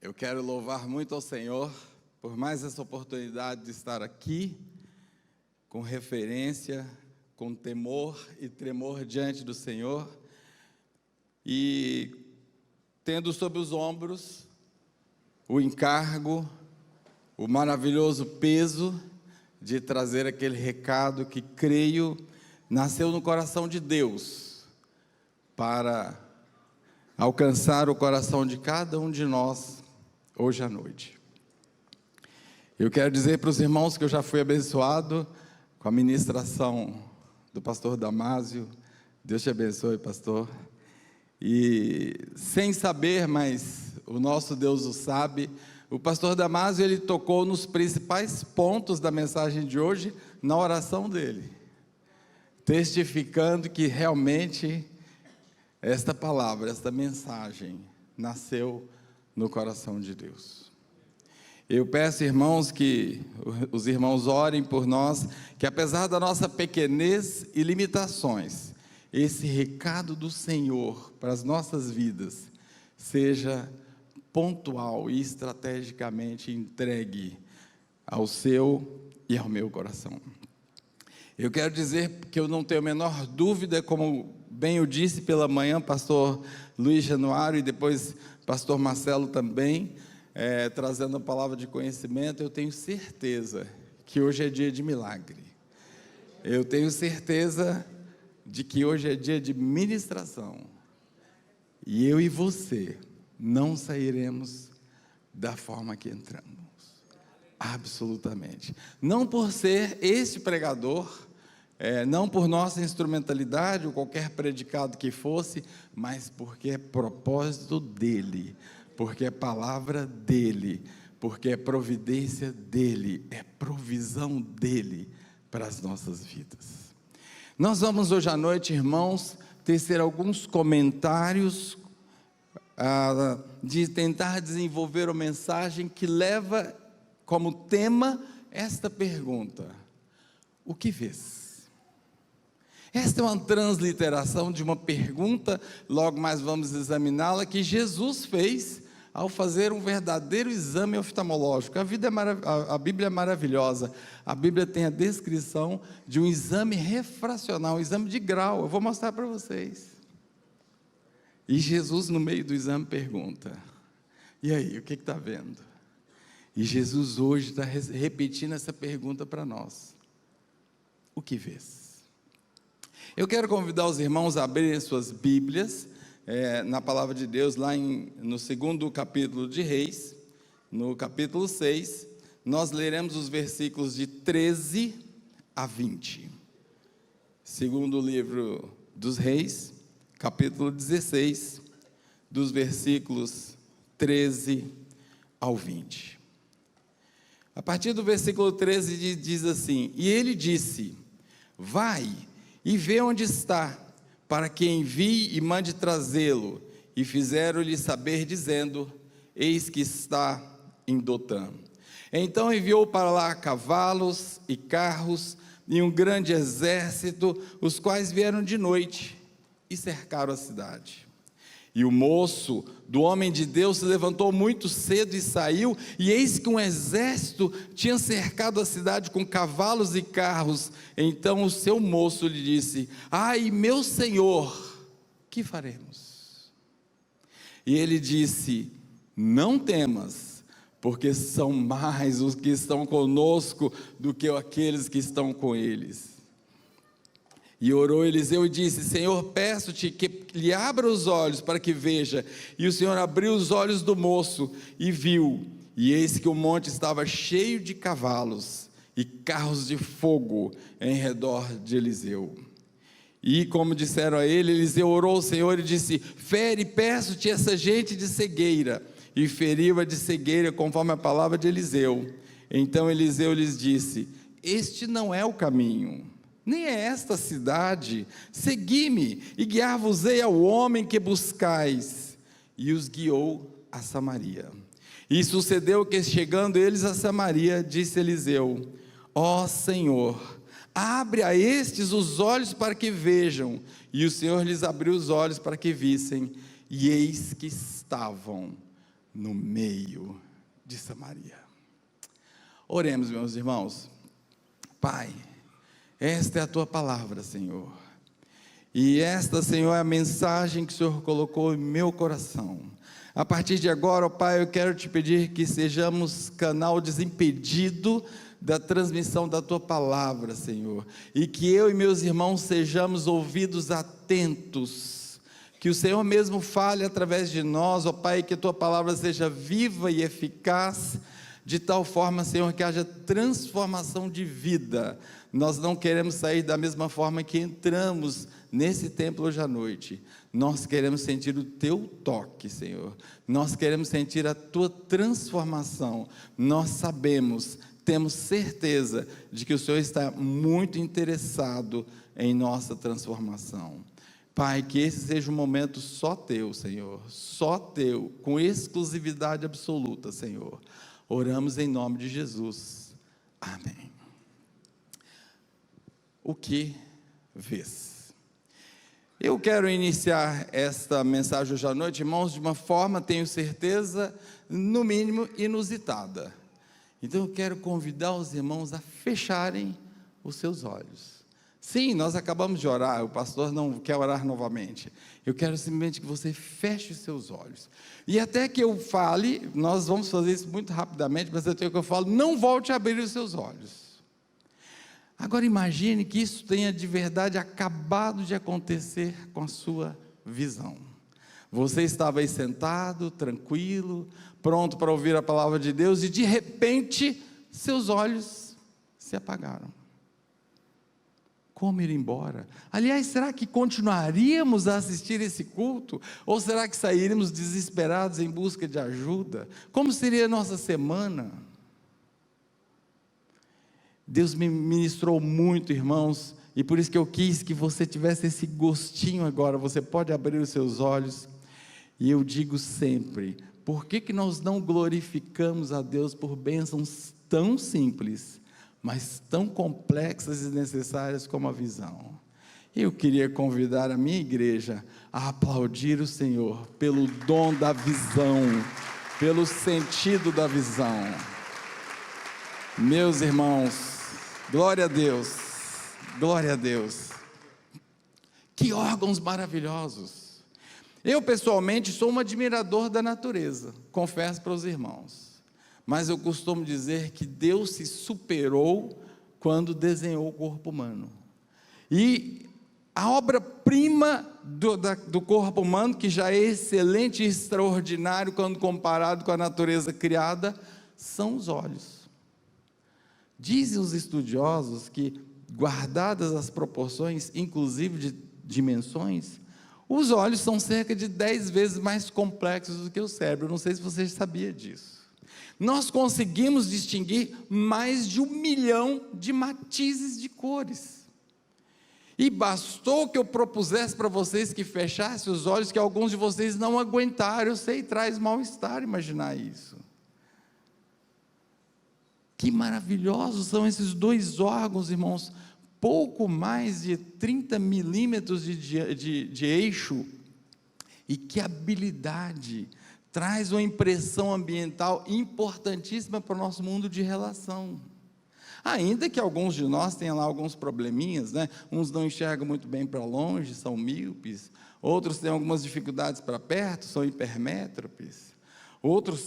Eu quero louvar muito ao Senhor por mais essa oportunidade de estar aqui, com referência, com temor e tremor diante do Senhor, e tendo sob os ombros o encargo, o maravilhoso peso de trazer aquele recado que, creio, nasceu no coração de Deus, para alcançar o coração de cada um de nós, hoje à noite. Eu quero dizer para os irmãos que eu já fui abençoado com a ministração do pastor Damásio. Deus te abençoe, pastor. E sem saber, mas o nosso Deus o sabe, o pastor Damásio, ele tocou nos principais pontos da mensagem de hoje, na oração dele, testificando que realmente esta palavra, esta mensagem, nasceu no coração de Deus. Eu peço, irmãos, que os irmãos orem por nós, que apesar da nossa pequenez e limitações, esse recado do Senhor para as nossas vidas seja pontual e estrategicamente entregue ao seu e ao meu coração. Eu quero dizer que eu não tenho a menor dúvida, como bem eu disse pela manhã, pastor Luiz Januário e depois pastor Marcelo também, trazendo a palavra de conhecimento, eu tenho certeza que hoje é dia de milagre. Eu tenho certeza de que hoje é dia de ministração. E eu e você não sairemos da forma que entramos. Absolutamente. Não por ser este pregador, não por nossa instrumentalidade ou qualquer predicado que fosse, mas porque é propósito dele, porque é palavra dele, porque é providência dele, é provisão dele para as nossas vidas. Nós vamos hoje à noite, irmãos, tecer alguns comentários, de tentar desenvolver uma mensagem que leva como tema esta pergunta: o que vês? Esta é uma transliteração de uma pergunta, logo mais vamos examiná-la, que Jesus fez ao fazer um verdadeiro exame oftalmológico. A Bíblia é maravilhosa. A Bíblia tem a descrição de um exame refracional, um exame de grau. Eu vou mostrar para vocês. E Jesus, no meio do exame, pergunta: e aí, o que está vendo? E Jesus hoje está repetindo essa pergunta para nós: o que vês? Eu quero convidar os irmãos a abrirem suas Bíblias, na palavra de Deus, lá no segundo capítulo de Reis, no capítulo 6, nós leremos os versículos de 13 a 20. Segundo livro dos Reis, capítulo 16, dos versículos 13 ao 20. A partir do versículo 13 diz assim: e ele disse: vai e vê onde está, para que envie e mande trazê-lo. E fizeram-lhe saber, dizendo: eis que está em Dotã. Então enviou para lá cavalos e carros e um grande exército, os quais vieram de noite e cercaram a cidade. E o moço do homem de Deus se levantou muito cedo e saiu, e eis que um exército tinha cercado a cidade com cavalos e carros. Então o seu moço lhe disse: ai, meu senhor, que faremos? E ele disse: não temas, porque são mais os que estão conosco do que aqueles que estão com eles. E orou Eliseu e disse: Senhor, peço-te que lhe abra os olhos para que veja. E o Senhor abriu os olhos do moço e viu, e eis que o monte estava cheio de cavalos e carros de fogo em redor de Eliseu. E como disseram a ele, Eliseu orou ao Senhor e disse: fere, peço-te, essa gente de cegueira. E feriu-a de cegueira, conforme a palavra de Eliseu. Então Eliseu lhes disse: este não é o caminho, nem é esta cidade. Segui-me, e guiar-vos-ei ao homem que buscais. E os guiou a Samaria. E sucedeu que, chegando eles a Samaria, disse Eliseu: ó Senhor, abre a estes os olhos para que vejam. E o Senhor lhes abriu os olhos para que vissem, e eis que estavam no meio de Samaria. Oremos, meus irmãos. Pai, esta é a tua palavra, Senhor. E esta, Senhor, é a mensagem que o Senhor colocou em meu coração. A partir de agora, ó Pai, eu quero te pedir que sejamos canal desimpedido da transmissão da tua palavra, Senhor. E que eu e meus irmãos sejamos ouvidos atentos. Que o Senhor mesmo fale através de nós, ó Pai, que a tua palavra seja viva e eficaz, de tal forma, Senhor, que haja transformação de vida. Nós não queremos sair da mesma forma que entramos nesse templo hoje à noite. Nós queremos sentir o teu toque, Senhor. Nós queremos sentir a tua transformação. Nós sabemos, temos certeza de que o Senhor está muito interessado em nossa transformação. Pai, que esse seja um momento só teu, Senhor, só teu, com exclusividade absoluta, Senhor. Oramos em nome de Jesus. Amém. O que vês? Eu quero iniciar esta mensagem hoje à noite, irmãos, de uma forma, tenho certeza, no mínimo inusitada. Então eu quero convidar os irmãos a fecharem os seus olhos. Sim, nós acabamos de orar, o pastor não quer orar novamente. Eu quero simplesmente que você feche os seus olhos. E até que eu fale, nós vamos fazer isso muito rapidamente, mas até que eu falo, não volte a abrir os seus olhos. Agora imagine que isso tenha de verdade acabado de acontecer com a sua visão. Você estava aí sentado, tranquilo, pronto para ouvir a palavra de Deus, e de repente, seus olhos se apagaram. Como ir embora? Aliás, será que continuaríamos a assistir esse culto? Ou será que sairíamos desesperados em busca de ajuda? Como seria a nossa semana? Deus me ministrou muito, irmãos, e por isso que eu quis que você tivesse esse gostinho agora. Você pode abrir os seus olhos, e eu digo sempre, por que nós não glorificamos a Deus por bênçãos tão simples, mas tão complexas e necessárias como a visão? Eu queria convidar a minha igreja a aplaudir o Senhor pelo dom da visão, pelo sentido da visão. Meus irmãos, glória a Deus, glória a Deus. Que órgãos maravilhosos. Eu pessoalmente sou um admirador da natureza, confesso para os irmãos. Mas eu costumo dizer que Deus se superou quando desenhou o corpo humano. E a obra-prima do corpo humano, que já é excelente e extraordinário quando comparado com a natureza criada, são os olhos. Dizem os estudiosos que, guardadas as proporções, inclusive de dimensões, os olhos são cerca de 10 vezes mais complexos do que o cérebro. Não sei se você sabia disso. Nós conseguimos distinguir mais de 1 milhão de matizes de cores. E bastou que eu propusesse para vocês que fechassem os olhos, que alguns de vocês não aguentaram. Eu sei, traz mal-estar imaginar isso. Que maravilhosos são esses dois órgãos, irmãos. Pouco mais de 30 milímetros de eixo. E que habilidade! Traz uma impressão ambiental importantíssima para o nosso mundo de relação. Ainda que alguns de nós tenham lá alguns probleminhas, né? Uns não enxergam muito bem para longe, são míopes. Outros têm algumas dificuldades para perto, são hipermétropes. Outros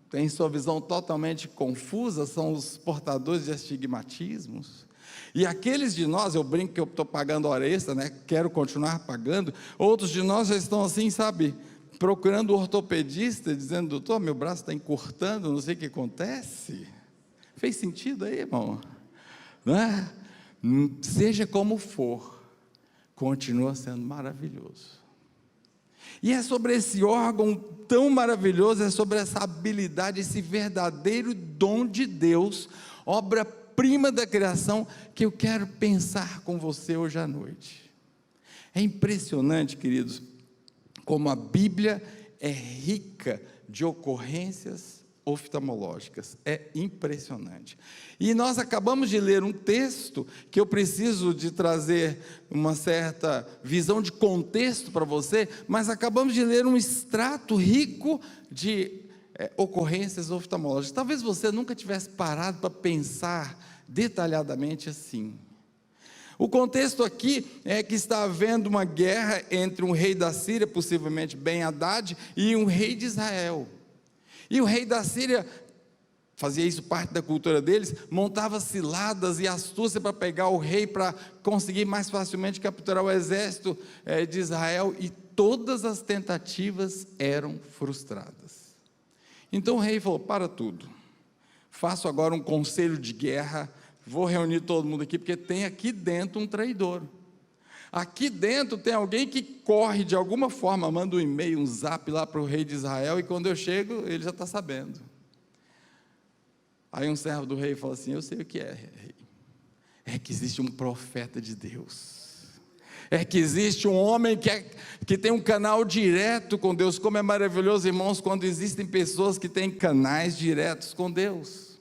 têm sua visão totalmente confusa, são os portadores de astigmatismos. E aqueles de nós, eu brinco que eu estou pagando hora extra, né? Quero continuar pagando. Outros de nós já estão assim, sabe, procurando o ortopedista, dizendo, doutor, meu braço está encurtando, não sei o que acontece. Fez sentido aí, irmão? Não é? Seja como for, continua sendo maravilhoso. E é sobre esse órgão tão maravilhoso, é sobre essa habilidade, esse verdadeiro dom de Deus, obra-prima da criação, que eu quero pensar com você hoje à noite. É impressionante, queridos, como a Bíblia é rica de ocorrências oftalmológicas. É impressionante. E nós acabamos de ler um texto que eu preciso de trazer uma certa visão de contexto para você, mas acabamos de ler um extrato rico de ocorrências oftalmológicas. Talvez você nunca tivesse parado para pensar detalhadamente assim. O contexto aqui é que está havendo uma guerra entre um rei da Síria, possivelmente Ben-Hadad, e um rei de Israel. E o rei da Síria fazia isso parte da cultura deles, montava ciladas e astúcia para pegar o rei, para conseguir mais facilmente capturar o exército de Israel, e todas as tentativas eram frustradas. Então o rei falou: para tudo, faço agora um conselho de guerra, vou reunir todo mundo aqui, porque tem aqui dentro um traidor. Aqui dentro tem alguém que corre de alguma forma, manda um e-mail, um zap lá para o rei de Israel, e quando eu chego, ele já está sabendo. Aí um servo do rei fala assim: eu sei o que é, rei. É que existe um profeta de Deus. É que existe um homem que tem um canal direto com Deus. Como é maravilhoso, irmãos, quando existem pessoas que têm canais diretos com Deus.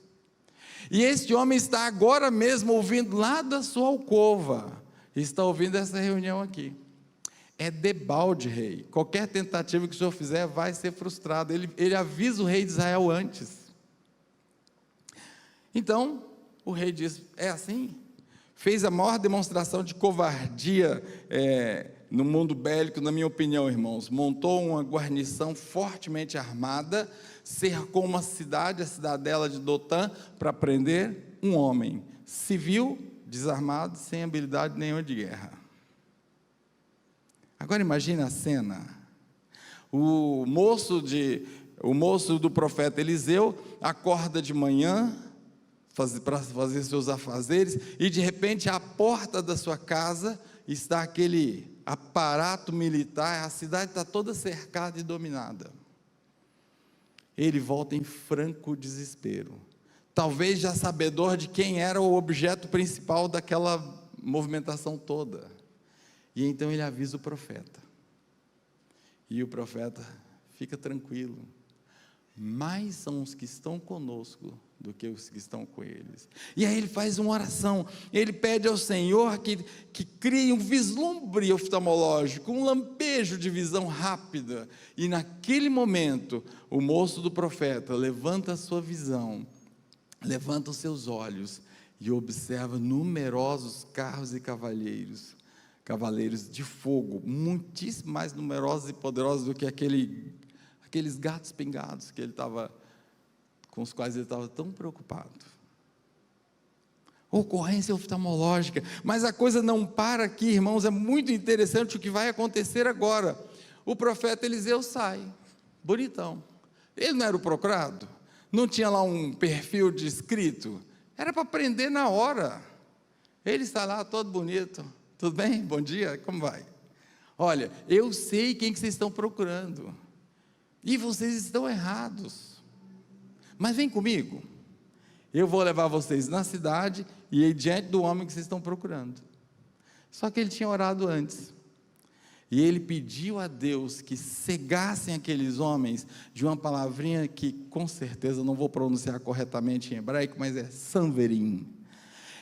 E este homem está agora mesmo ouvindo lá da sua alcova, está ouvindo essa reunião aqui. É debalde, rei. Qualquer tentativa que o senhor fizer vai ser frustrada. Ele avisa o rei de Israel antes. Então, o rei diz: é assim? Fez a maior demonstração de covardia no mundo bélico, na minha opinião, irmãos. Montou uma guarnição fortemente armada, cercou uma cidade, a cidadela de Dotã, para prender um homem civil, desarmado, sem habilidade nenhuma de guerra. Agora imagine a cena. O moço do profeta Eliseu acorda de manhã para fazer seus afazeres, e de repente à porta da sua casa está aquele aparato militar, a cidade está toda cercada e dominada. Ele volta em franco desespero, talvez já sabedor de quem era o objeto principal daquela movimentação toda. E então ele avisa o profeta. E o profeta: fica tranquilo, mais são os que estão conosco do que os que estão com eles. E aí ele faz uma oração, ele pede ao Senhor que crie um vislumbre oftalmológico, um lampejo de visão rápida. E naquele momento, o moço do profeta levanta a sua visão, levanta os seus olhos e observa numerosos carros e cavaleiros de fogo, muitíssimo mais numerosos e poderosos do que aqueles gatos pingados com os quais ele estava tão preocupado. Ocorrência oftalmológica. Mas a coisa não para aqui, irmãos. É muito interessante o que vai acontecer agora. O profeta Eliseu sai, bonitão. Ele não era o procurado? Não tinha lá um perfil de escrito? Era para prender na hora. Ele está lá todo bonito. Tudo bem? Bom dia, como vai? Olha, eu sei quem que vocês estão procurando, e vocês estão errados, mas vem comigo, eu vou levar vocês na cidade, e aí diante do homem que vocês estão procurando. Só que ele tinha orado antes, e ele pediu a Deus que cegassem aqueles homens de uma palavrinha que com certeza não vou pronunciar corretamente em hebraico, mas é sanverim.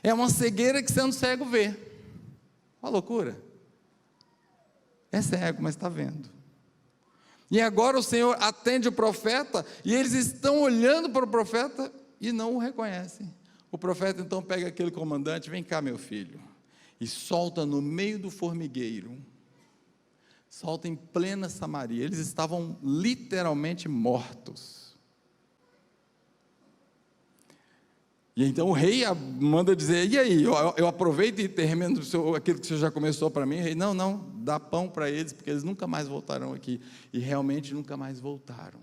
É uma cegueira que sendo cego vê. Uma loucura. É cego, mas está vendo. E agora o Senhor atende o profeta, e eles estão olhando para o profeta e não o reconhecem. O profeta então pega aquele comandante: vem cá, meu filho, e solta no meio do formigueiro, solta em plena Samaria. Eles estavam literalmente mortos. E então o rei manda dizer: e aí, eu aproveito e termino aquilo que você já começou para mim? O rei: não, dá pão para eles, porque eles nunca mais voltarão aqui. E realmente nunca mais voltaram.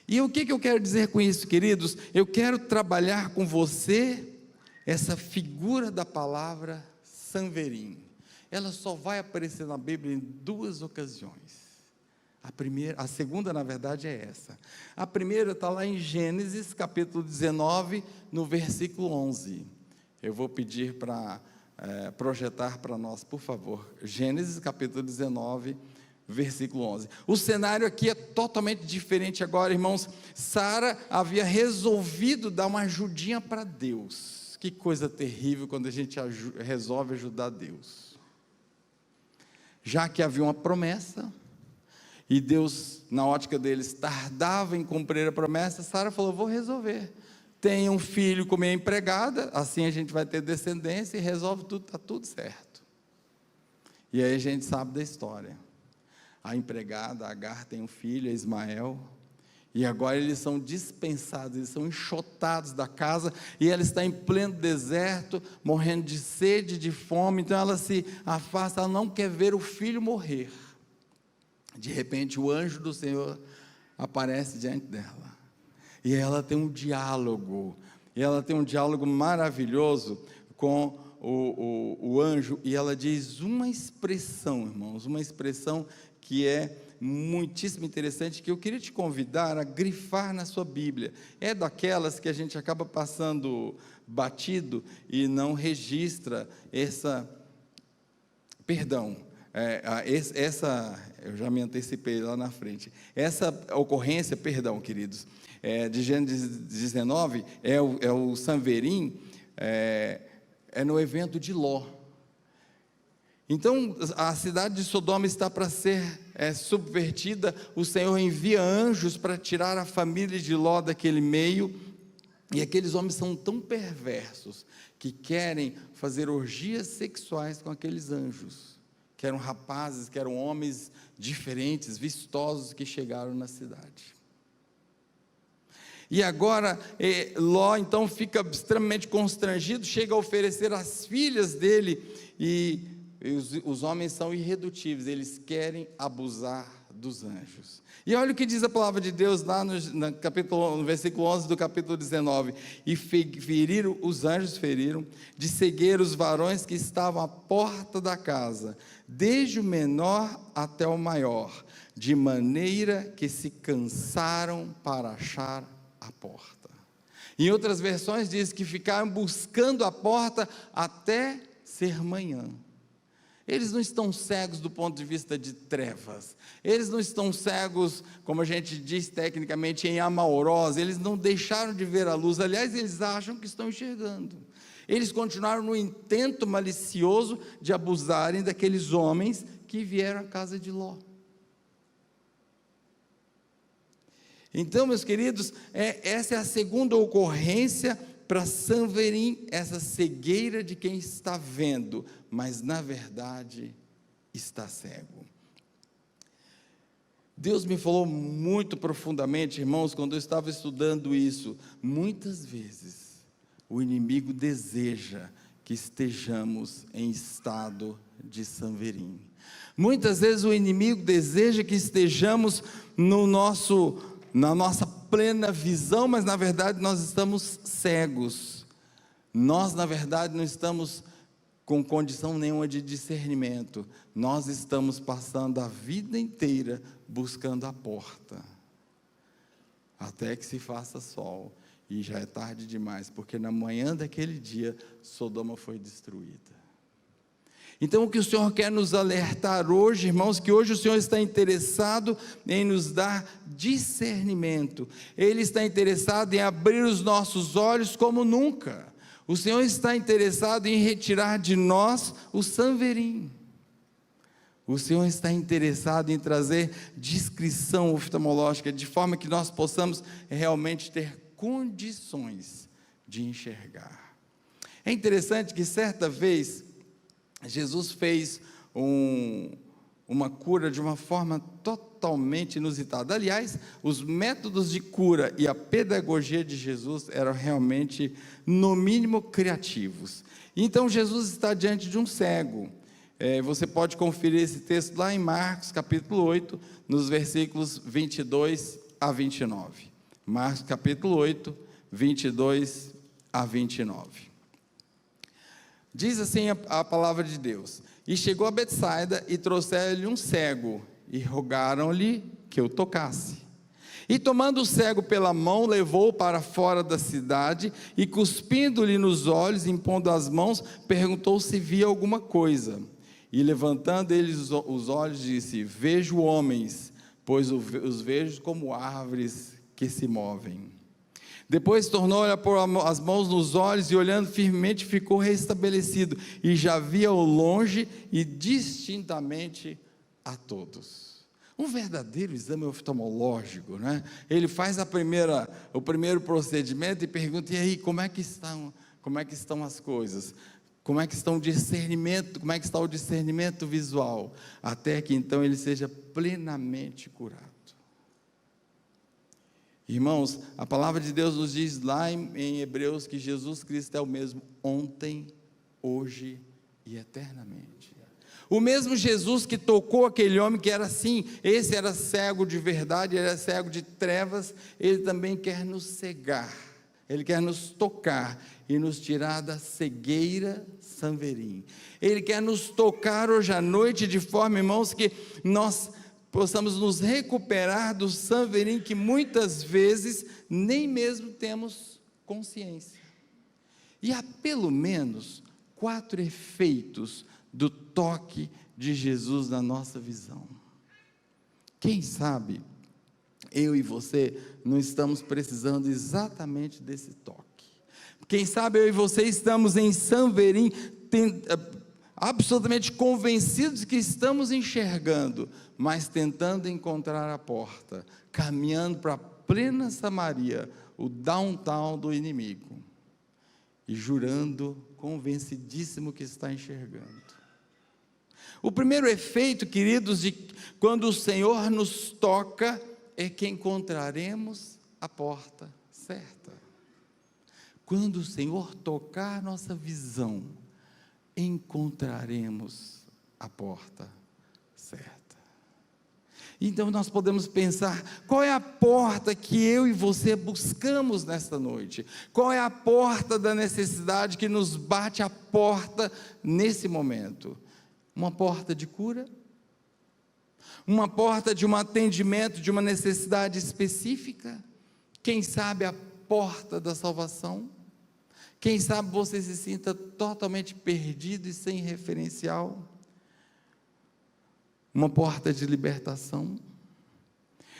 E o que eu quero dizer com isso, queridos? Eu quero trabalhar com você essa figura da palavra sanverim. Ela só vai aparecer na Bíblia em duas ocasiões. A segunda, na verdade, é essa. A primeira está lá em Gênesis, capítulo 19, no versículo 11. Eu vou pedir para projetar para nós, por favor. Gênesis, capítulo 19, versículo 11. O cenário aqui é totalmente diferente agora, irmãos. Sara havia resolvido dar uma ajudinha para Deus. Que coisa terrível quando a gente resolve ajudar Deus. Já que havia uma promessa, e Deus, na ótica deles, tardava em cumprir a promessa, Sara falou: vou resolver. Tenha um filho com minha empregada, assim a gente vai ter descendência, e resolve tudo, está tudo certo. E aí a gente sabe da história. A empregada, Agar, tem um filho, Ismael, e agora eles são dispensados, eles são enxotados da casa, e ela está em pleno deserto, morrendo de sede, de fome, então ela se afasta, ela não quer ver o filho morrer. De repente o anjo do Senhor aparece diante dela, e ela tem um diálogo maravilhoso com o anjo, e ela diz uma expressão, irmãos, uma expressão que é muitíssimo interessante, que eu queria te convidar a grifar na sua Bíblia. É daquelas que a gente acaba passando batido e não registra eu já me antecipei lá na frente, essa ocorrência, queridos, de Gênesis 19, é o Sanverim, é no evento de Ló. Então, a cidade de Sodoma está para ser subvertida, o Senhor envia anjos para tirar a família de Ló daquele meio, e aqueles homens são tão perversos, que querem fazer orgias sexuais com aqueles anjos, que eram rapazes, que eram homens diferentes, vistosos, que chegaram na cidade. E agora, Ló então fica extremamente constrangido, chega a oferecer as filhas dele, e os homens são irredutíveis, eles querem abusar dos anjos. E olha o que diz a palavra de Deus lá no versículo 11 do capítulo 19, e os anjos feriram de cegueira os varões que estavam à porta da casa, desde o menor até o maior, de maneira que se cansaram para achar a porta. Em outras versões diz que ficaram buscando a porta até ser manhã. Eles não estão cegos do ponto de vista de trevas, eles não estão cegos, como a gente diz tecnicamente, em amaurose, eles não deixaram de ver a luz, aliás, eles acham que estão enxergando. Eles continuaram no intento malicioso de abusarem daqueles homens que vieram à casa de Ló. Então, meus queridos, essa é a segunda ocorrência para Sanverim, essa cegueira de quem está vendo, mas na verdade está cego. Deus me falou muito profundamente, irmãos, quando eu estava estudando isso. Muitas vezes o inimigo deseja que estejamos em estado de Sanverim. Muitas vezes o inimigo deseja que estejamos na nossa plena visão, mas na verdade nós estamos cegos. Nós na verdade não estamos com condição nenhuma de discernimento. Nós estamos passando a vida inteira buscando a porta, até que se faça sol, e já é tarde demais, porque na manhã daquele dia Sodoma foi destruída. Então o que o Senhor quer nos alertar hoje, irmãos, que hoje o Senhor está interessado em nos dar discernimento, Ele está interessado em abrir os nossos olhos como nunca. O Senhor está interessado em retirar de nós o Sanverim. O Senhor está interessado em trazer discrição oftalmológica, de forma que nós possamos realmente ter condições de enxergar. É interessante que certa vez Jesus fez uma cura de uma forma totalmente inusitada. Aliás, os métodos de cura e a pedagogia de Jesus eram realmente, no mínimo, criativos. Então Jesus está diante de um cego. Você pode conferir esse texto lá em Marcos capítulo 8, nos versículos 22 a 29. Marcos capítulo 8, 22 a 29. Diz assim a palavra de Deus: e chegou a Betsaida, e trouxeram-lhe um cego, e rogaram-lhe que o tocasse. E tomando o cego pela mão, levou-o para fora da cidade, e cuspindo-lhe nos olhos, impondo as mãos, perguntou se via alguma coisa. E levantando ele os olhos, disse: vejo homens, pois os vejo como árvores que se movem. Depois tornou a pôr as mãos nos olhos e, olhando firmemente, ficou restabelecido, e já via ao longe e distintamente a todos. Um verdadeiro exame oftalmológico, né? Ele faz o primeiro procedimento e pergunta: e aí, como é que estão as coisas? Como é que está o discernimento visual? Até que então ele seja plenamente curado. Irmãos, a palavra de Deus nos diz lá em Hebreus que Jesus Cristo é o mesmo ontem, hoje e eternamente. O mesmo Jesus que tocou aquele homem que era assim, esse era cego de verdade, ele era cego de trevas, ele também quer nos cegar, ele quer nos tocar e nos tirar da cegueira Sanverim. Ele quer nos tocar hoje à noite de forma, irmãos, que nós possamos nos recuperar do Sanverim que muitas vezes nem mesmo temos consciência. E há pelo menos 4 efeitos do toque de Jesus na nossa visão. Quem sabe eu e você não estamos precisando exatamente desse toque. Quem sabe eu e você estamos em Sanverim, absolutamente convencidos que estamos enxergando, mas tentando encontrar a porta, caminhando para a plena Samaria, o downtown do inimigo, e jurando, convencidíssimo que está enxergando. O primeiro efeito, queridos, de quando o Senhor nos toca, é que encontraremos a porta certa. Quando o Senhor tocar a nossa visão, encontraremos a porta certa. Então nós podemos pensar: qual é a porta que eu e você buscamos nesta noite? Qual é a porta da necessidade que nos bate a porta nesse momento? Uma porta de cura? Uma porta de um atendimento, de uma necessidade específica? Quem sabe a porta da salvação? Quem sabe você se sinta totalmente perdido e sem referencial? Uma porta de libertação?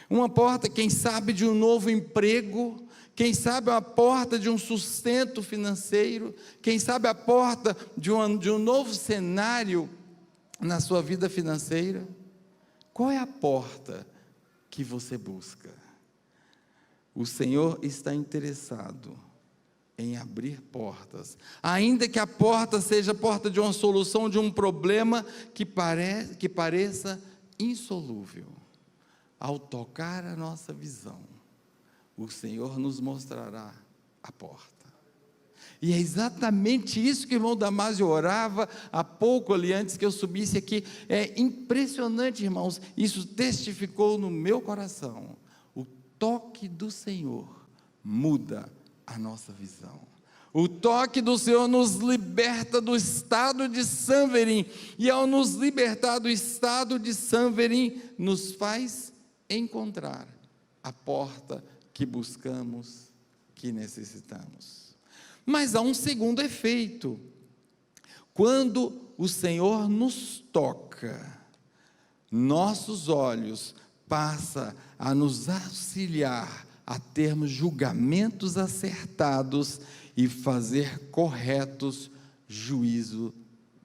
Uma porta, quem sabe, de um novo emprego? Quem sabe a porta de um sustento financeiro? Quem sabe a porta de um novo cenário na sua vida financeira? Qual é a porta que você busca? O Senhor está interessado em abrir portas, ainda que a porta seja a porta de uma solução de um problema que pareça insolúvel. Ao tocar a nossa visão, o Senhor nos mostrará a porta. E é exatamente isso que o irmão Damásio orava há pouco ali, antes que eu subisse aqui. É impressionante, irmãos, isso testificou no meu coração. O toque do Senhor muda a nossa visão. O toque do Senhor nos liberta do estado de Sanverim, e ao nos libertar do estado de Sanverim, nos faz encontrar a porta que buscamos, que necessitamos. Mas há um segundo efeito. Quando o Senhor nos toca, nossos olhos passam a nos auxiliar a termos julgamentos acertados e fazer corretos juízo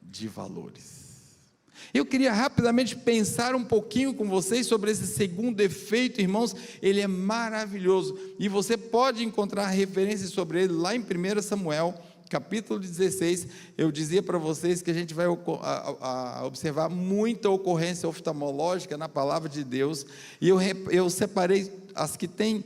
de valores. Eu queria rapidamente pensar um pouquinho com vocês sobre esse segundo efeito, irmãos. Ele é maravilhoso, e você pode encontrar referências sobre ele lá em 1 Samuel, capítulo 16, eu dizia para vocês que a gente vai observar muita ocorrência oftalmológica na palavra de Deus, e eu separei as que têm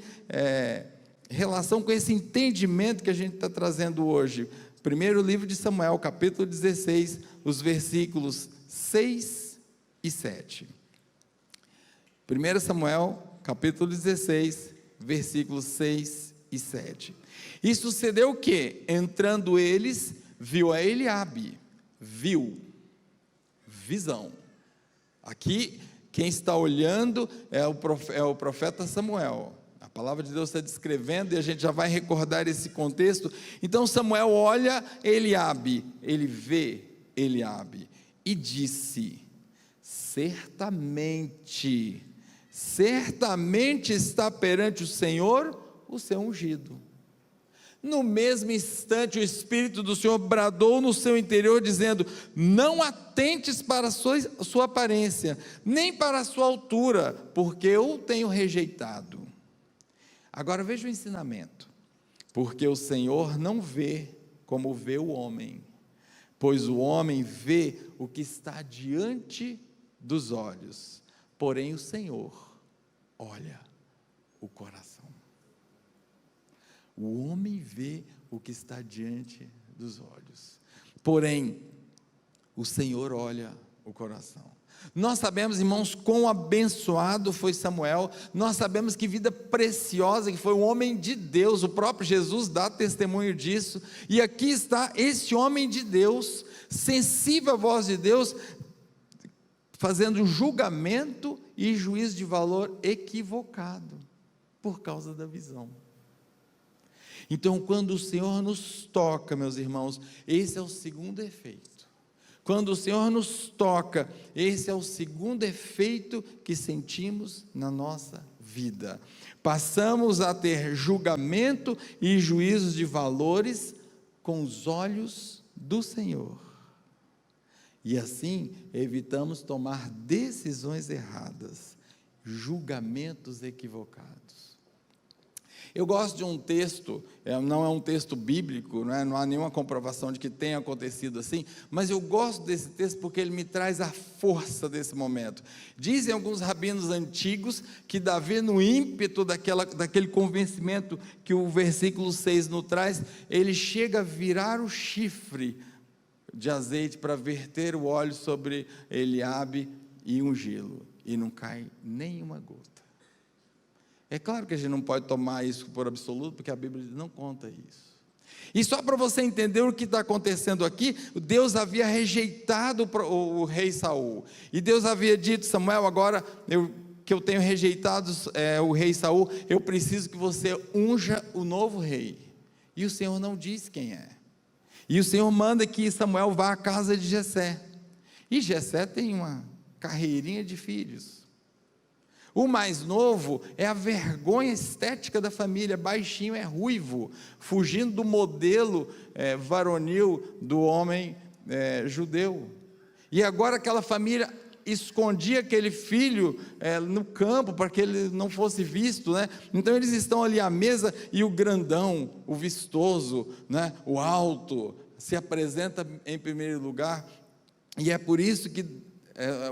relação com esse entendimento que a gente está trazendo hoje. Primeiro livro de Samuel, capítulo 16, os versículos 6 e 7. 1 Samuel, capítulo 16, versículos 6 e 7. E sucedeu o quê? Entrando eles, viu a Eliabe, visão. Aqui, quem está olhando é o profeta Samuel. A palavra de Deus está descrevendo, e a gente já vai recordar esse contexto. Então Samuel olha Eliabe, ele vê Eliabe, e disse: certamente, certamente está perante o Senhor o seu ungido. No mesmo instante, o Espírito do Senhor bradou no seu interior, dizendo: não atentes para a sua aparência, nem para a sua altura, porque eu o tenho rejeitado. Agora veja o ensinamento: porque o Senhor não vê como vê o homem, pois o homem vê o que está diante dos olhos, porém o Senhor olha o coração. O homem vê o que está diante dos olhos, porém o Senhor olha o coração. Nós sabemos, irmãos, quão abençoado foi Samuel. Nós sabemos que vida preciosa que foi um homem de Deus. O próprio Jesus dá testemunho disso. E aqui está esse homem de Deus, sensível à voz de Deus, fazendo julgamento e juízo de valor equivocado, por causa da visão. Então, quando o Senhor nos toca, meus irmãos, esse é o segundo efeito. Quando o Senhor nos toca, esse é o segundo efeito que sentimos na nossa vida. Passamos a ter julgamento e juízos de valores com os olhos do Senhor. E assim, evitamos tomar decisões erradas, julgamentos equivocados. Eu gosto de um texto, não é um texto bíblico, não há nenhuma comprovação de que tenha acontecido assim, mas eu gosto desse texto porque ele me traz a força desse momento. Dizem alguns rabinos antigos que Davi, no ímpeto daquele convencimento que o versículo 6 nos traz, ele chega a virar o chifre de azeite para verter o óleo sobre Eliabe e ungí-lo, e não cai nenhuma gota. É claro que a gente não pode tomar isso por absoluto, porque a Bíblia não conta isso. E só para você entender o que está acontecendo aqui, Deus havia rejeitado o rei Saul, e Deus havia dito: Samuel, agora que eu tenho rejeitado o rei Saul, eu preciso que você unja o novo rei. E o Senhor não diz quem é. E o Senhor manda que Samuel vá à casa de Jessé. E Jessé tem uma carreirinha de filhos. O mais novo é a vergonha estética da família, baixinho, é ruivo, fugindo do modelo varonil do homem judeu. E agora aquela família escondia aquele filho no campo, para que ele não fosse visto, né? Então eles estão ali à mesa, e o grandão, o vistoso, né? O alto, se apresenta em primeiro lugar, e é por isso que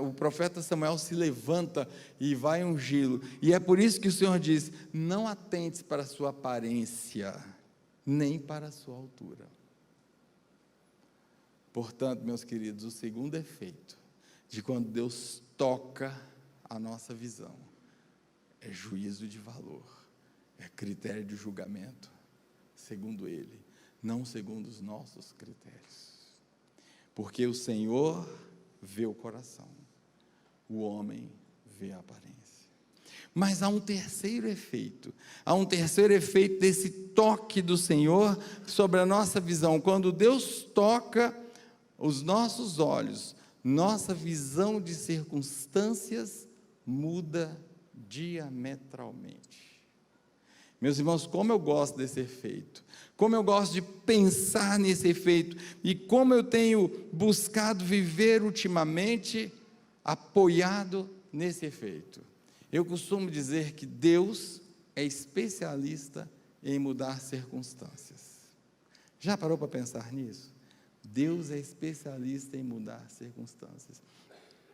o profeta Samuel se levanta e vai ungí-lo, e é por isso que o Senhor diz: não atentes para a sua aparência, nem para a sua altura. Portanto, meus queridos, o segundo efeito de quando Deus toca a nossa visão é juízo de valor, é critério de julgamento, segundo Ele, não segundo os nossos critérios, porque o Senhor vê o coração, o homem vê a aparência. Mas há um terceiro efeito desse toque do Senhor sobre a nossa visão. Quando Deus toca os nossos olhos, nossa visão de circunstâncias muda diametralmente. Meus irmãos, como eu gosto desse efeito, como eu gosto de pensar nesse efeito, e como eu tenho buscado viver ultimamente apoiado nesse efeito. Eu costumo dizer que Deus é especialista em mudar circunstâncias. Já parou para pensar nisso? Deus é especialista em mudar circunstâncias.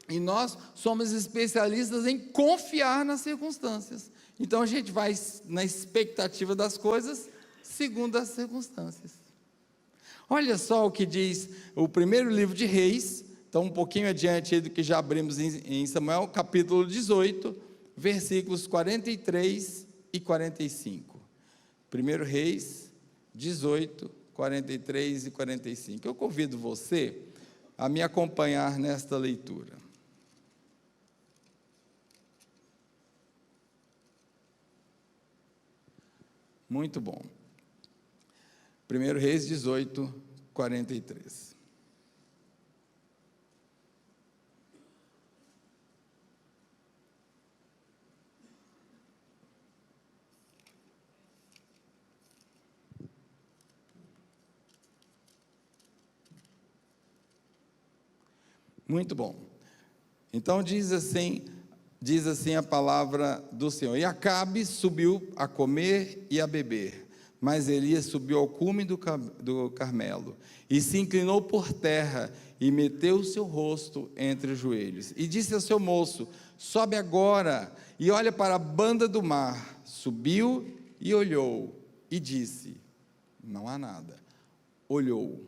E nós somos especialistas em confiar nas circunstâncias. Então a gente vai na expectativa das coisas segundo as circunstâncias. Olha só o que diz o primeiro livro de Reis, então um pouquinho adiante do que já abrimos em Samuel, capítulo 18, versículos 43 e 45. 1 Reis 18, 43 e 45. Eu convido você a me acompanhar nesta leitura. Muito bom. 1 Reis 18, 43. Muito bom. Então diz assim a palavra do Senhor: e Acabe subiu a comer e a beber, mas Elias subiu ao cume do Carmelo, e se inclinou por terra, e meteu o seu rosto entre os joelhos, e disse ao seu moço: sobe agora, e olha para a banda do mar. Subiu e olhou, e disse: não há nada. Olhou,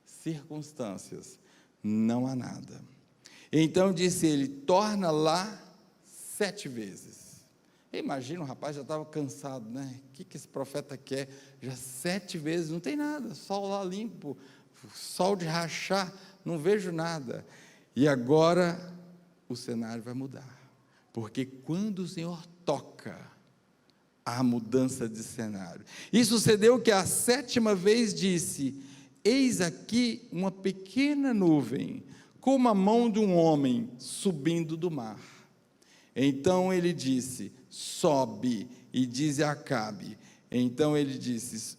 circunstâncias, não há nada. Então disse ele: torna lá 7 vezes. Imagina, o rapaz já estava cansado, né? O que esse profeta quer? Já 7 vezes, não tem nada, sol lá limpo, sol de rachar, não vejo nada. E agora o cenário vai mudar, porque quando o Senhor toca, há mudança de cenário. E sucedeu que a 7ª vez disse: eis aqui uma pequena nuvem, como a mão de um homem subindo do mar. Então ele disse: sobe, e diz a Acabe. Então ele disse: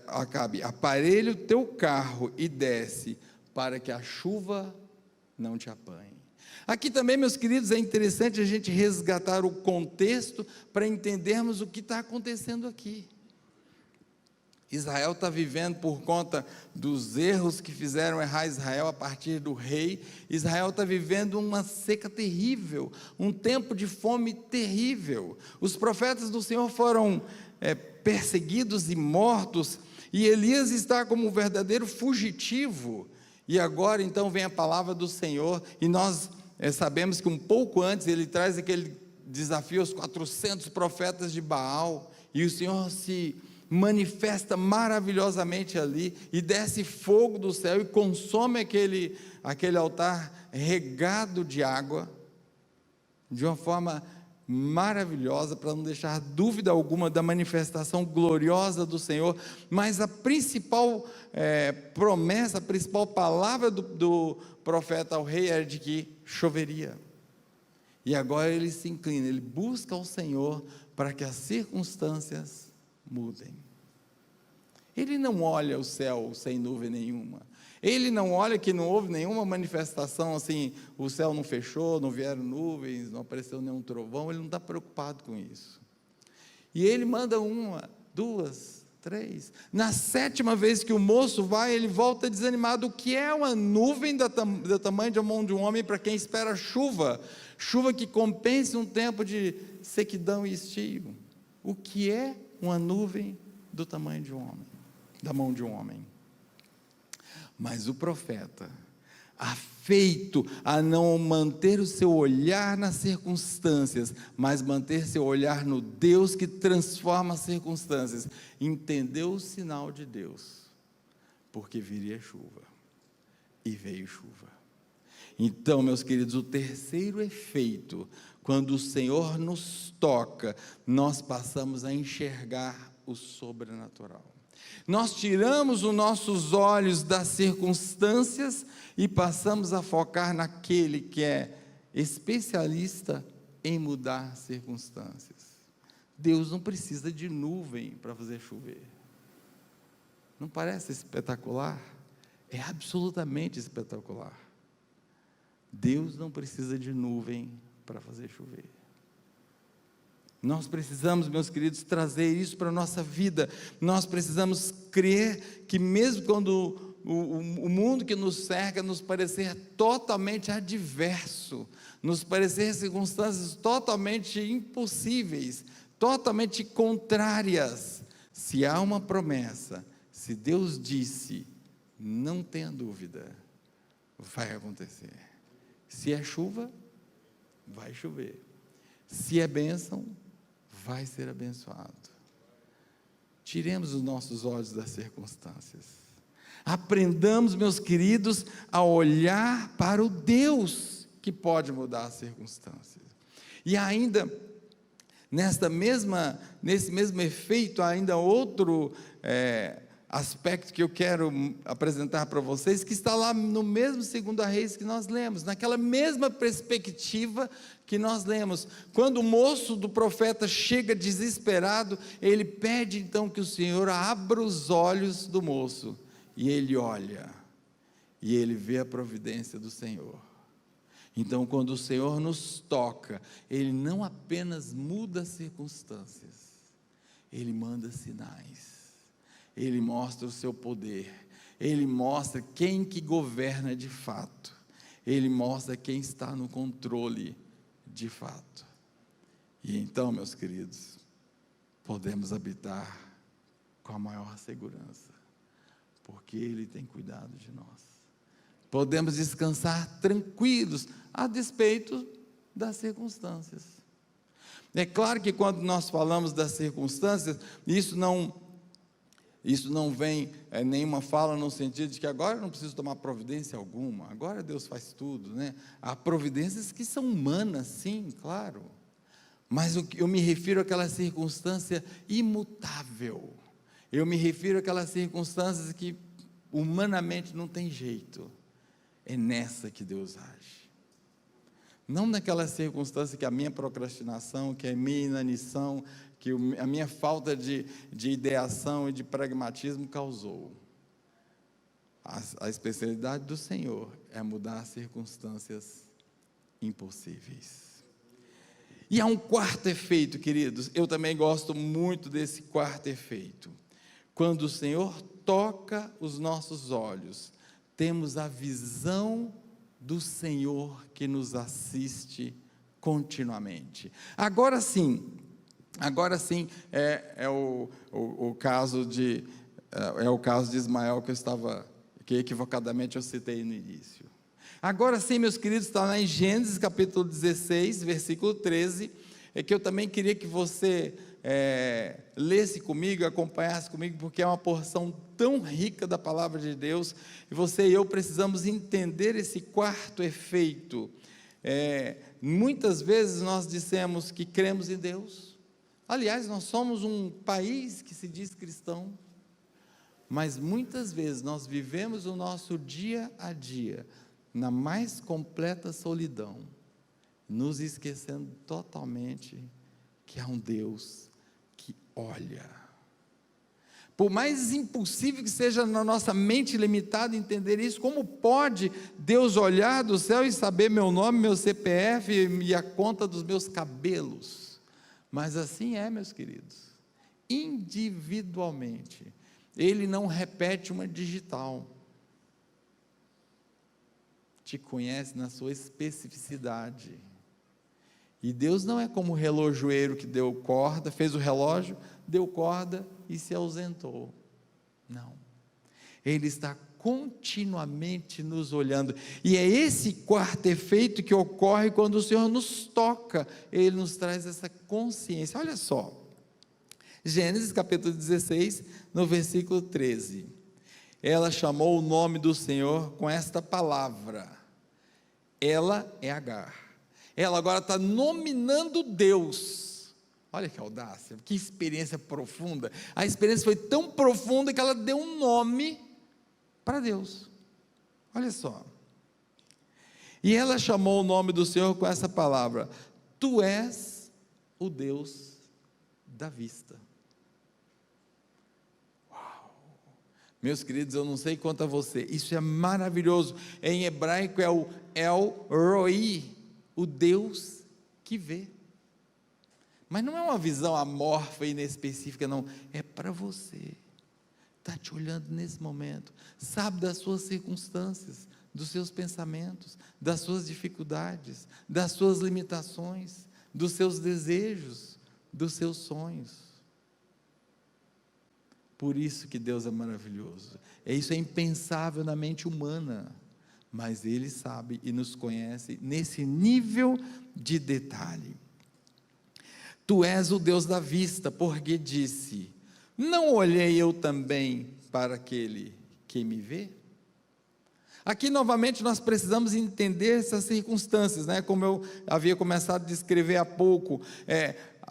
Acabe, aparelha o teu carro e desce, para que a chuva não te apanhe. Aqui também, meus queridos, é interessante a gente resgatar o contexto para entendermos o que está acontecendo aqui. Israel está vivendo, por conta dos erros que fizeram errar Israel a partir do rei, Israel está vivendo uma seca terrível, um tempo de fome terrível. Os profetas do Senhor foram perseguidos e mortos, e Elias está como um verdadeiro fugitivo. E agora então vem a palavra do Senhor, e nós sabemos que um pouco antes ele traz aquele desafio aos 400 profetas de Baal, e o Senhor se manifesta maravilhosamente ali, e desce fogo do céu e consome aquele altar regado de água, de uma forma maravilhosa, para não deixar dúvida alguma da manifestação gloriosa do Senhor. Mas a principal promessa, a principal palavra do profeta ao rei era de que choveria. E agora ele se inclina, ele busca ao Senhor para que as circunstâncias mudem. Ele não olha o céu sem nuvem nenhuma, ele não olha que não houve nenhuma manifestação assim, o céu não fechou, não vieram nuvens, não apareceu nenhum trovão, ele não está preocupado com isso. E ele manda 1, 2, 3, na 7ª vez que o moço vai, ele volta desanimado. O que é uma nuvem do tamanho de uma mão de um homem para quem espera chuva que compense um tempo de sequidão e estio? O que é uma nuvem do tamanho de um homem, da mão de um homem? Mas o profeta, afeito a não manter o seu olhar nas circunstâncias, mas manter seu olhar no Deus que transforma as circunstâncias, entendeu o sinal de Deus, porque viria chuva, e veio chuva. Então, meus queridos, o terceiro efeito, quando o Senhor nos toca, nós passamos a enxergar o sobrenatural. Nós tiramos os nossos olhos das circunstâncias e passamos a focar naquele que é especialista em mudar circunstâncias. Deus não precisa de nuvem para fazer chover. Não parece espetacular? É absolutamente espetacular. Deus não precisa de nuvem para fazer chover. Nós precisamos, meus queridos, trazer isso para a nossa vida. Nós precisamos crer que mesmo quando o mundo que nos cerca nos parecer totalmente adverso, nos parecer circunstâncias totalmente impossíveis, totalmente contrárias, se há uma promessa, se Deus disse, não tenha dúvida, vai acontecer. Se é chuva, vai chover. Se é bênção, vai ser abençoado. Tiremos os nossos olhos das circunstâncias. Aprendamos, meus queridos, a olhar para o Deus que pode mudar as circunstâncias. E ainda, nesse mesmo efeito, ainda outro aspecto que eu quero apresentar para vocês, que está lá no mesmo 2 Reis que nós lemos, naquela mesma perspectiva que nós lemos. Quando o moço do profeta chega desesperado, ele pede então que o Senhor abra os olhos do moço, e ele olha, e ele vê a providência do Senhor. Então, quando o Senhor nos toca, Ele não apenas muda as circunstâncias, Ele manda sinais, Ele mostra o seu poder, Ele mostra quem que governa de fato, Ele mostra quem está no controle de fato. E então, meus queridos, podemos habitar com a maior segurança, porque Ele tem cuidado de nós. Podemos descansar tranquilos, a despeito das circunstâncias. É claro que quando nós falamos das circunstâncias, isso não vem nenhuma fala no sentido de que agora eu não preciso tomar providência alguma, agora Deus faz tudo, né? Há providências que são humanas, sim, claro, mas eu me refiro àquela circunstância imutável, eu me refiro àquelas circunstâncias que humanamente não tem jeito. É nessa que Deus age, não naquela circunstância que a minha procrastinação, que a minha inanição, que a minha falta de ideação e de pragmatismo causou. A especialidade do Senhor é mudar circunstâncias impossíveis. E há um quarto efeito, queridos, eu também gosto muito desse quarto efeito. Quando o Senhor toca os nossos olhos, temos a visão do Senhor que nos assiste continuamente. Agora sim, é o caso de Ismael que equivocadamente eu citei no início. Agora sim, meus queridos, está lá em Gênesis capítulo 16, versículo 13, é que eu também queria que você lesse comigo, acompanhasse comigo, porque é uma porção tão rica da palavra de Deus, e você e eu precisamos entender esse quarto efeito. Muitas vezes nós dissemos que cremos em Deus, aliás, nós somos um país que se diz cristão, mas muitas vezes nós vivemos o nosso dia a dia na mais completa solidão, nos esquecendo totalmente que há um Deus que olha. Por mais impossível que seja na nossa mente limitada entender isso, como pode Deus olhar do céu e saber meu nome, meu CPF e a conta dos meus cabelos? Mas assim é, meus queridos, individualmente. Ele não repete uma digital, te conhece na sua especificidade. E Deus não é como o relojoeiro que deu corda, fez o relógio, deu corda e se ausentou. Não. Ele está continuamente nos olhando. E é esse quarto efeito que ocorre quando o Senhor nos toca. Ele nos traz essa consciência. Olha só. Gênesis capítulo 16, no versículo 13. Ela chamou o nome do Senhor com esta palavra. Ela é Agar. Ela agora está nominando Deus. Olha que audácia, que experiência profunda. A experiência foi tão profunda que ela deu um nome para Deus. Olha só. E ela chamou o nome do Senhor com essa palavra: Tu és o Deus da vista. Uau! Meus queridos, eu não sei quanto a você, isso é maravilhoso. Em hebraico é o El Roi, o Deus que vê. Mas não é uma visão amorfa e inespecífica, não. É para você. Está te olhando nesse momento. Sabe das suas circunstâncias, dos seus pensamentos, das suas dificuldades, das suas limitações, dos seus desejos, dos seus sonhos. Por isso que Deus é maravilhoso. Isso é impensável na mente humana. Mas Ele sabe e nos conhece nesse nível de detalhe. Tu és o Deus da vista, porque disse: não olhei eu também para aquele que me vê? Aqui novamente nós precisamos entender essas circunstâncias, né? Como eu havia começado a descrever há pouco,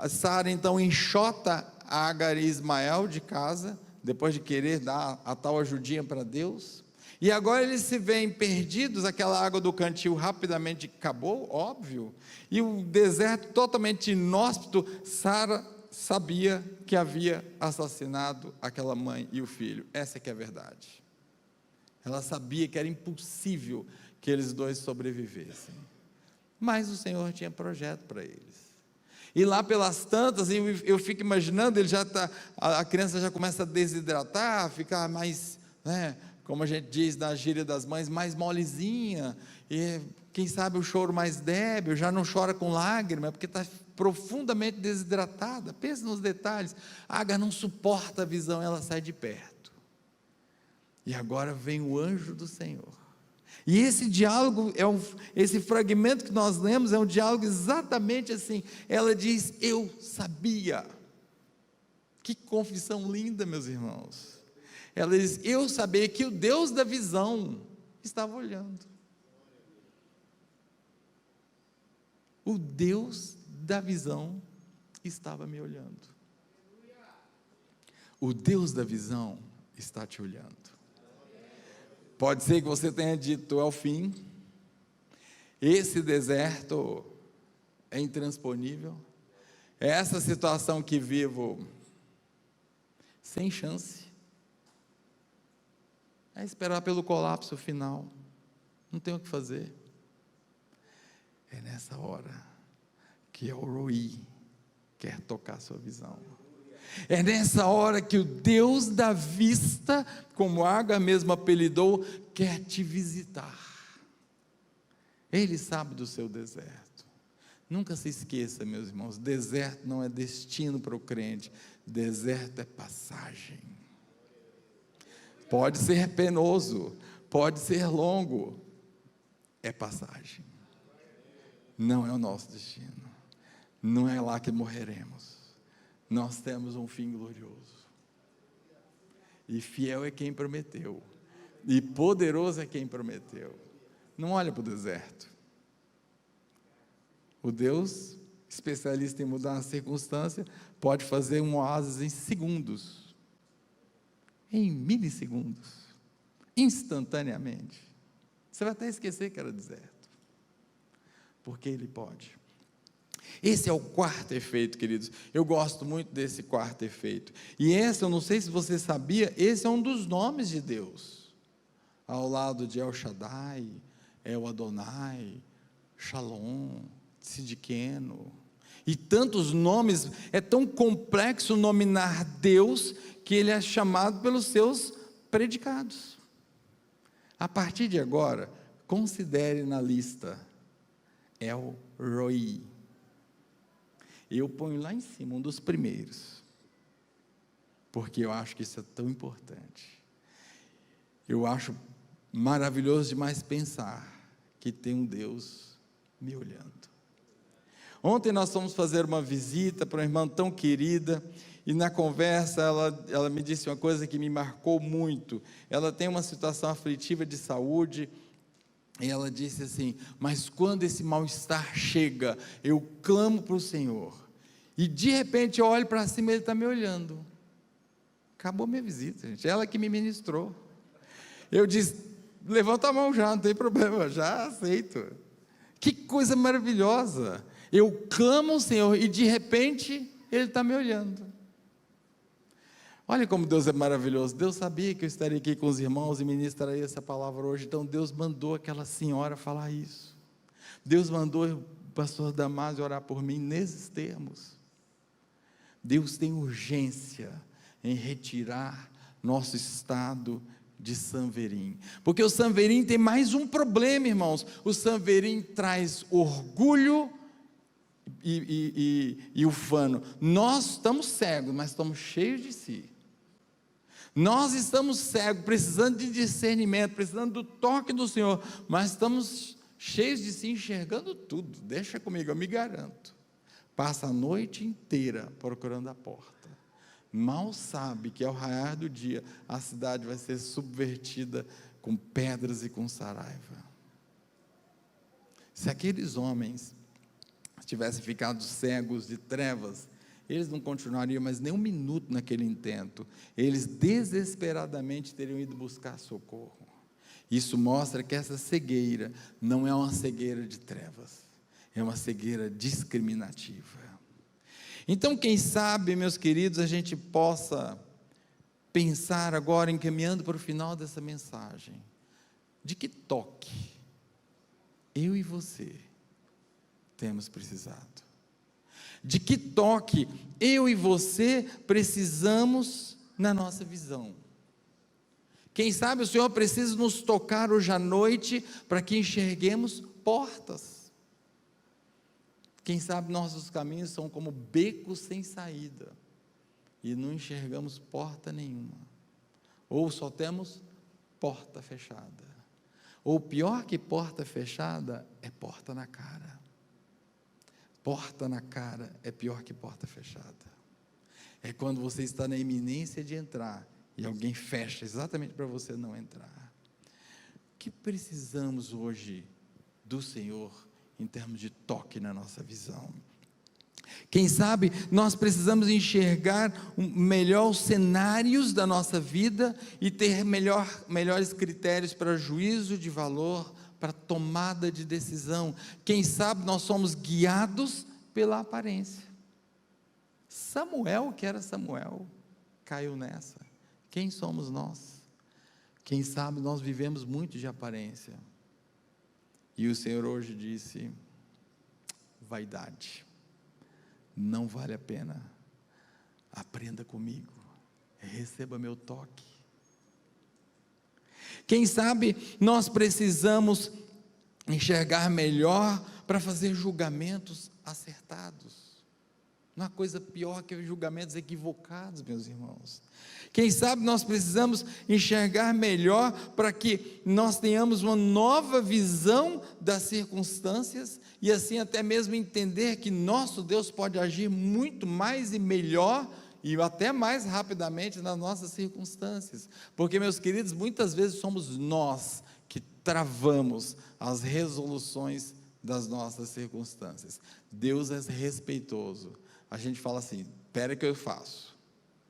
Sara então enxota Agar e Ismael de casa, depois de querer dar a tal ajudinha para Deus. E agora eles se veem perdidos, aquela água do cantil rapidamente acabou, óbvio, e o deserto totalmente inóspito. Sara sabia que havia assassinado aquela mãe e o filho, essa que é a verdade. Ela sabia que era impossível que eles dois sobrevivessem. Mas o Senhor tinha projeto para eles. E lá pelas tantas, eu fico imaginando, ele já tá, a criança já começa a desidratar, ficar mais, né, como a gente diz na gíria das mães, mais molezinha, e quem sabe o choro mais débil, já não chora com lágrima, porque está profundamente desidratada. Pensa nos detalhes. A Agar não suporta a visão, ela sai de perto. E agora vem o anjo do Senhor. E esse diálogo, esse fragmento que nós lemos, é um diálogo exatamente assim. Ela diz, eu sabia. Que confissão linda, meus irmãos. Ela diz, eu sabia que o Deus da visão estava olhando. O Deus da visão estava me olhando. O Deus da visão está te olhando. Pode ser que você tenha dito, é o fim, esse deserto é intransponível, é essa situação que vivo sem chance, é esperar pelo colapso final, não tem o que fazer. É nessa hora que El Roi quer tocar sua visão. É nessa hora que o Deus da vista, como Agar mesmo apelidou, quer te visitar. Ele sabe do seu deserto. Nunca se esqueça, meus irmãos, deserto não é destino para o crente, deserto é passagem. Pode ser penoso, pode ser longo, é passagem. Não é o nosso destino, não é lá que morreremos. Nós temos um fim glorioso, e fiel é quem prometeu, e poderoso é quem prometeu. Não olha para o deserto. O Deus, especialista em mudar a circunstância, pode fazer um oásis em segundos, em milissegundos, instantaneamente. Você vai até esquecer que era deserto, porque Ele pode. Esse é o quarto efeito, queridos. Eu gosto muito desse quarto efeito. E esse, eu não sei se você sabia, esse é um dos nomes de Deus. Ao lado de El Shaddai, El Adonai, Shalom, Tsidkenu. E tantos nomes, é tão complexo nominar Deus, que Ele é chamado pelos seus predicados. A partir de agora, considere na lista El Roi. Eu ponho lá em cima, um dos primeiros, porque eu acho que isso é tão importante. Eu acho maravilhoso demais pensar que tem um Deus me olhando. Ontem nós fomos fazer uma visita para uma irmã tão querida, e na conversa ela me disse uma coisa que me marcou muito. Ela tem uma situação aflitiva de saúde, e ela disse assim, mas quando esse mal-estar chega, eu clamo para o Senhor, e de repente eu olho para cima e Ele está me olhando. Acabou minha visita, gente, ela que me ministrou. Eu disse, levanta a mão já, não tem problema, já aceito. Que coisa maravilhosa, eu clamo ao Senhor, e de repente Ele está me olhando. Olha como Deus é maravilhoso. Deus sabia que eu estaria aqui com os irmãos e ministraria essa palavra hoje, então Deus mandou aquela senhora falar isso. Deus mandou o pastor Damásio orar por mim nesses termos. Deus tem urgência em retirar nosso estado de Sanverim, porque o Sanverim tem mais um problema, irmãos. O Sanverim traz orgulho e ufano. Nós estamos cegos, mas estamos cheios de si. Nós estamos cegos, precisando de discernimento, precisando do toque do Senhor, mas estamos cheios de si, enxergando tudo. Deixa comigo, eu me garanto. Passa a noite inteira procurando a porta. Mal sabe que ao raiar do dia, a cidade vai ser subvertida com pedras e com saraiva. Se aqueles homens tivessem ficado cegos de trevas, eles não continuariam mais nem um minuto naquele intento. Eles desesperadamente teriam ido buscar socorro. Isso mostra que essa cegueira não é uma cegueira de trevas, é uma cegueira discriminativa. Então, quem sabe, meus queridos, a gente possa pensar agora, encaminhando para o final dessa mensagem, De que toque eu e você temos precisado? De que toque eu e você precisamos na nossa visão? Quem sabe o Senhor precisa nos tocar hoje à noite para que enxerguemos portas. Quem sabe nossos caminhos são como becos sem saída e não enxergamos porta nenhuma, ou só temos porta fechada, ou pior que porta fechada é porta na cara. Porta na cara é pior que porta fechada. É quando você está na iminência de entrar e alguém fecha exatamente para você não entrar. O que precisamos hoje do Senhor em termos de toque na nossa visão? Quem sabe nós precisamos enxergar melhor os cenários da nossa vida e ter melhores critérios para juízo de valor, para tomada de decisão. Quem sabe nós somos guiados pela aparência. Samuel, que era Samuel, caiu nessa. Quem somos nós? Quem sabe nós vivemos muito de aparência. E o Senhor hoje disse: vaidade, não vale a pena. Aprenda comigo, receba meu toque. Quem sabe nós precisamos enxergar melhor para fazer julgamentos acertados. Não há coisa pior que julgamentos equivocados, meus irmãos. Quem sabe nós precisamos enxergar melhor para que nós tenhamos uma nova visão das circunstâncias e assim até mesmo entender que nosso Deus pode agir muito mais e melhor e até mais rapidamente nas nossas circunstâncias. Porque, meus queridos, muitas vezes somos nós que travamos as resoluções das nossas circunstâncias. Deus é respeitoso. A gente fala assim: espera que eu faço.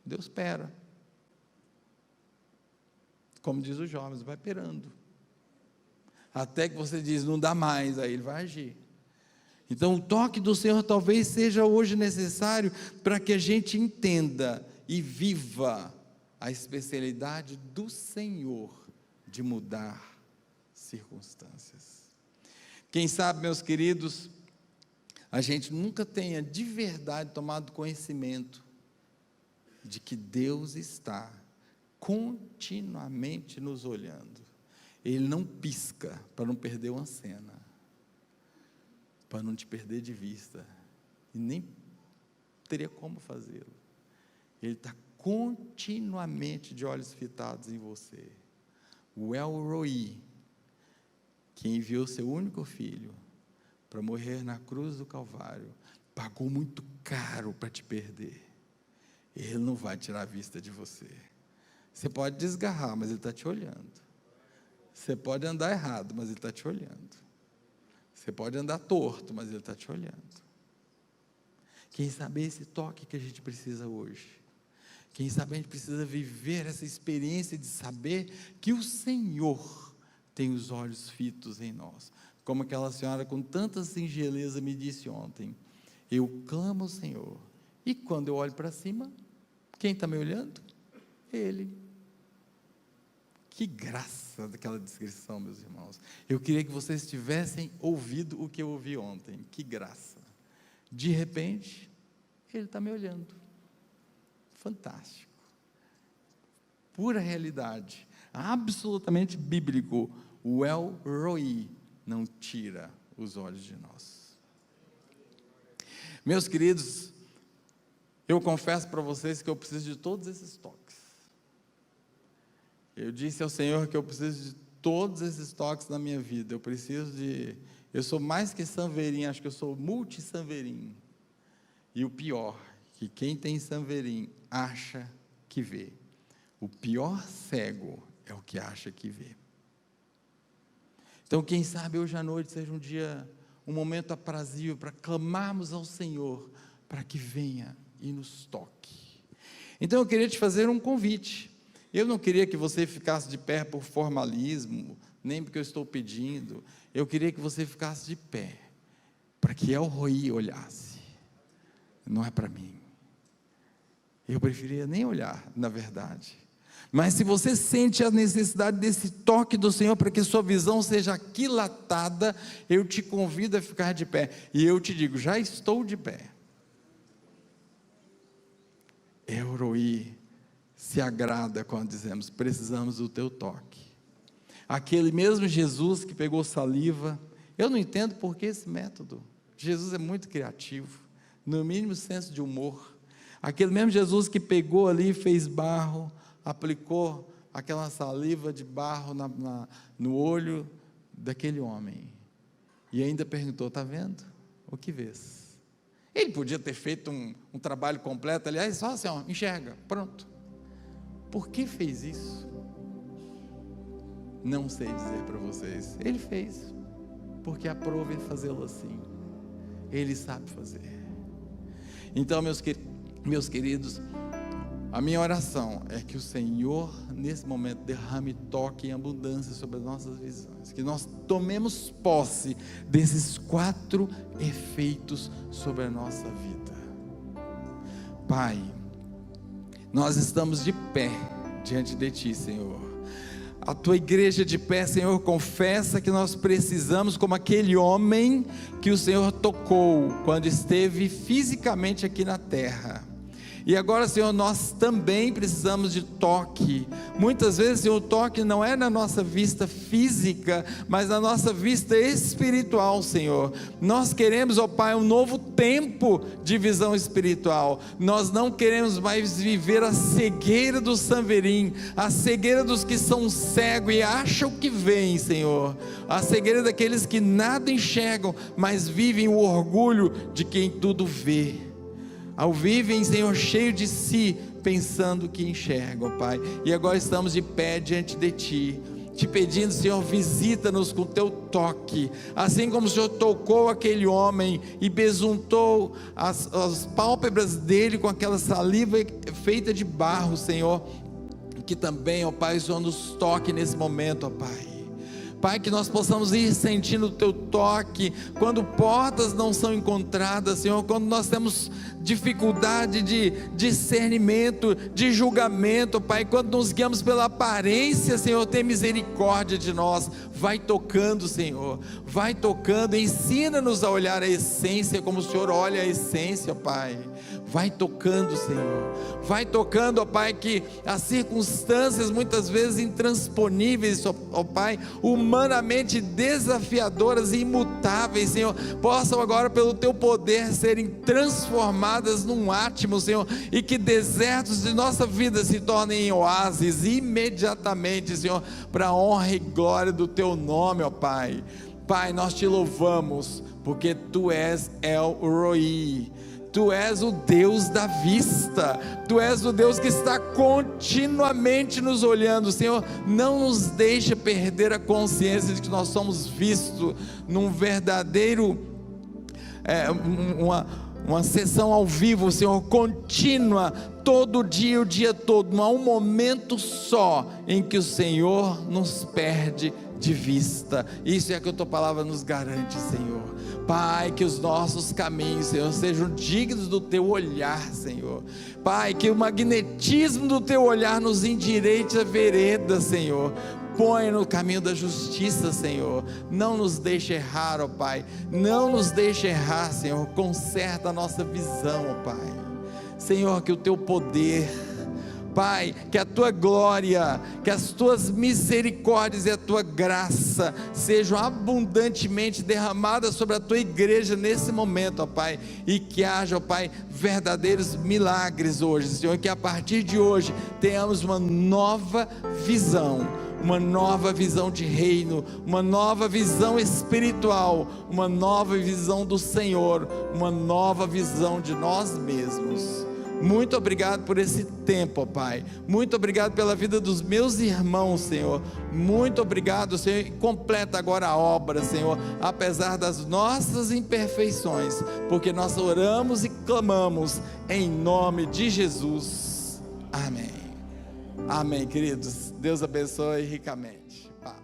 Deus espera. Como diz os jovens, vai esperando. Até que você diz, não dá mais, aí Ele vai agir. Então o toque do Senhor talvez seja hoje necessário para que a gente entenda e viva a especialidade do Senhor de mudar circunstâncias. Quem sabe, meus queridos, a gente nunca tenha de verdade tomado conhecimento de que Deus está continuamente nos olhando. Ele não pisca para não perder uma cena, para não te perder de vista, e nem teria como fazê-lo. Ele está continuamente de olhos fitados em você. O El Roi, que enviou seu único filho para morrer na cruz do Calvário, pagou muito caro para te perder. Ele não vai tirar a vista de você. Você pode desgarrar, mas Ele está te olhando. Você pode andar errado, mas Ele está te olhando. Você pode andar torto, mas Ele está te olhando. Quem sabe esse toque que a gente precisa hoje? Quem sabe a gente precisa viver essa experiência de saber que o Senhor tem os olhos fitos em nós. Como aquela senhora com tanta singeleza me disse ontem: eu clamo ao Senhor, e quando eu olho para cima, quem está me olhando? Ele. Que graça daquela descrição, meus irmãos. Eu queria que vocês tivessem ouvido o que eu ouvi ontem. Que graça. De repente, Ele está me olhando. Fantástico. Pura realidade. Absolutamente bíblico. O El Roi não tira os olhos de nós. Meus queridos, eu confesso para vocês que eu preciso de todos esses toques. Eu disse ao Senhor que eu preciso de todos esses toques na minha vida. Eu sou mais que Sanverim, acho que eu sou multi-Sanverim. E o pior, que quem tem Sanverim acha que vê. O pior cego é o que acha que vê. Então, quem sabe hoje à noite seja um momento aprazível para clamarmos ao Senhor, para que venha e nos toque. Então, eu queria te fazer um convite. Eu não queria que você ficasse de pé por formalismo, nem porque eu estou pedindo. Eu queria que você ficasse de pé, para que El Roi olhasse. Não é para mim. Eu preferia nem olhar, na verdade. Mas se você sente a necessidade desse toque do Senhor para que sua visão seja aquilatada, eu te convido a ficar de pé. E eu te digo, já estou de pé. El-Roi se agrada quando dizemos, precisamos do teu toque. Aquele mesmo Jesus que pegou saliva, eu não entendo por que esse método. Jesus é muito criativo, no mínimo senso de humor. Aquele mesmo Jesus que pegou ali, fez barro, aplicou aquela saliva de barro no olho daquele homem, e ainda perguntou, está vendo? O que vês? Ele podia ter feito um trabalho completo, aliás, só assim, ó, enxerga, pronto. Por que fez isso? Não sei dizer para vocês. Ele fez, porque aprove fazê-lo assim. Ele sabe fazer. Então, meus queridos, a minha oração é que o Senhor, nesse momento, derrame toque em abundância sobre as nossas visões, que nós tomemos posse desses 4 efeitos sobre a nossa vida. Pai, nós estamos de pé diante de Ti, Senhor. A Tua igreja de pé, Senhor, confessa que nós precisamos, como aquele homem que o Senhor tocou quando esteve fisicamente aqui na terra. E agora, Senhor, nós também precisamos de toque. Muitas vezes, Senhor, o toque não é na nossa vista física, mas na nossa vista espiritual, Senhor. Nós queremos, ó Pai, um novo tempo de visão espiritual. Nós não queremos mais viver a cegueira do Sanverim, a cegueira dos que são cegos e acham que veem, Senhor. A cegueira daqueles que nada enxergam, mas vivem o orgulho de quem tudo vê. Ao vivem, Senhor, cheio de si, pensando que enxergam, Pai. E agora estamos de pé diante de Ti, te pedindo, Senhor, visita-nos com Teu toque, assim como o Senhor tocou aquele homem e besuntou as pálpebras dele com aquela saliva feita de barro, Senhor, que também, ó Pai, o Senhor nos toque nesse momento, ó Pai. Pai, que nós possamos ir sentindo o Teu toque, quando portas não são encontradas, Senhor, quando nós temos dificuldade de discernimento, de julgamento, Pai, quando nos guiamos pela aparência, Senhor, tem misericórdia de nós, vai tocando, Senhor, vai tocando, ensina-nos a olhar a essência, como o Senhor olha a essência, Pai. Vai tocando, Senhor, vai tocando, ó Pai, que as circunstâncias muitas vezes intransponíveis, ó Pai, humanamente desafiadoras e imutáveis, Senhor, possam agora pelo Teu poder serem transformadas num átimo, Senhor, e que desertos de nossa vida se tornem em oásis imediatamente, Senhor, para a honra e glória do Teu nome, ó Pai. Pai, nós Te louvamos, porque Tu és El-Roi. Tu és o Deus da vista, Tu és o Deus que está continuamente nos olhando, Senhor, não nos deixa perder a consciência de que nós somos vistos num verdadeiro, uma sessão ao vivo, Senhor, contínua, todo dia, o dia todo, não há um momento só em que o Senhor nos perde de vista. Isso é que a Tua palavra nos garante, Senhor. Pai, que os nossos caminhos, Senhor, sejam dignos do Teu olhar, Senhor. Pai, que o magnetismo do Teu olhar nos endireite a vereda, Senhor. Põe no caminho da justiça, Senhor. Não nos deixe errar, ó Pai. Não nos deixe errar, Senhor. Conserta a nossa visão, ó Pai. Senhor, que o Teu poder, Pai, que a Tua glória, que as Tuas misericórdias e a Tua graça sejam abundantemente derramadas sobre a Tua igreja nesse momento, ó Pai, e que haja, ó Pai, verdadeiros milagres hoje, Senhor, que a partir de hoje tenhamos uma nova visão de reino, uma nova visão espiritual, uma nova visão do Senhor, uma nova visão de nós mesmos. Muito obrigado por esse tempo, ó Pai. Muito obrigado pela vida dos meus irmãos, Senhor. Muito obrigado, Senhor. E completa agora a obra, Senhor, apesar das nossas imperfeições, porque nós oramos e clamamos em nome de Jesus. Amém. Amém, queridos. Deus abençoe ricamente. Paz.